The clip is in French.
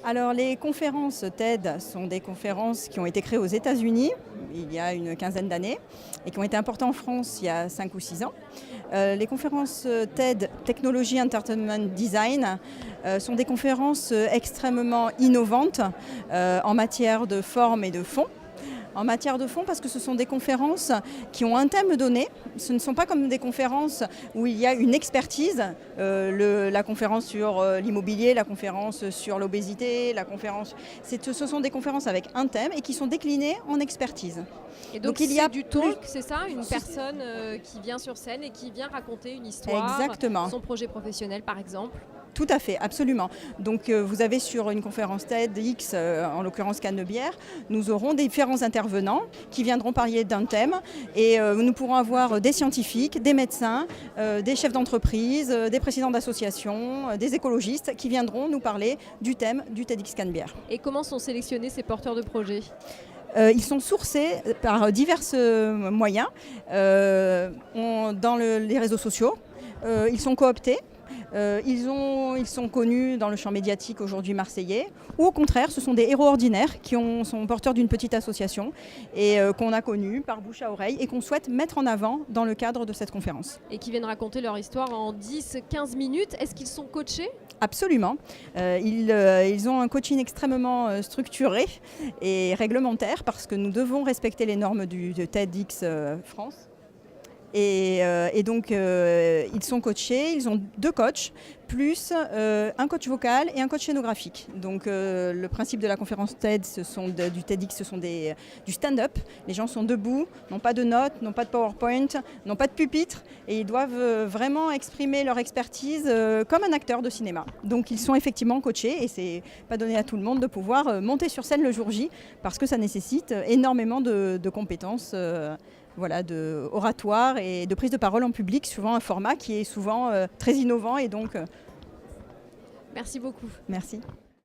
Alors les conférences TED sont des conférences qui ont été créées aux États-Unis il y a une quinzaine d'années et qui ont été importées en France il y a 5 ou 6 ans. Les conférences TED Technology Entertainment Design sont des conférences extrêmement innovantes en matière de forme et de fond. En matière de fond, parce que ce sont des conférences qui ont un thème donné. Ce ne sont pas comme des conférences où il y a une expertise, la conférence sur l'immobilier, la conférence sur l'obésité, ce sont des conférences avec un thème et qui sont déclinées en expertise. Et donc il y a du talk, c'est ça, une personne qui vient sur scène et qui vient raconter une histoire, Exactement. Son projet professionnel par exemple. Tout à fait, absolument. Donc vous avez sur une conférence TEDx, en l'occurrence Canebière, nous aurons différents intervenants qui viendront parler d'un thème et nous pourrons avoir des scientifiques, des médecins, des chefs d'entreprise, des présidents d'associations, des écologistes qui viendront nous parler du thème du TEDx Canebière. Et comment sont sélectionnés ces porteurs de projets ? Ils sont sourcés par divers moyens dans les réseaux sociaux. Ils sont cooptés. Ils sont connus dans le champ médiatique aujourd'hui marseillais, ou au contraire, ce sont des héros ordinaires qui sont porteurs d'une petite association et qu'on a connus par bouche à oreille et qu'on souhaite mettre en avant dans le cadre de cette conférence. Et qui viennent raconter leur histoire en 10-15 minutes. Est-ce qu'ils sont coachés ? Absolument. Ils ont un coaching extrêmement structuré et réglementaire parce que nous devons respecter les normes de TEDx France. Et donc, ils sont coachés, ils ont 2 coachs, plus un coach vocal et un coach scénographique. Donc, le principe de la conférence TED, du TEDx, ce sont du stand-up. Les gens sont debout, n'ont pas de notes, n'ont pas de PowerPoint, n'ont pas de pupitre, et ils doivent vraiment exprimer leur expertise comme un acteur de cinéma. Donc, ils sont effectivement coachés, et c'est pas donné à tout le monde de pouvoir monter sur scène le jour J, parce que ça nécessite énormément de compétences. De oratoire et de prise de parole en public, suivant un format qui est souvent très innovant et donc... Merci beaucoup. Merci.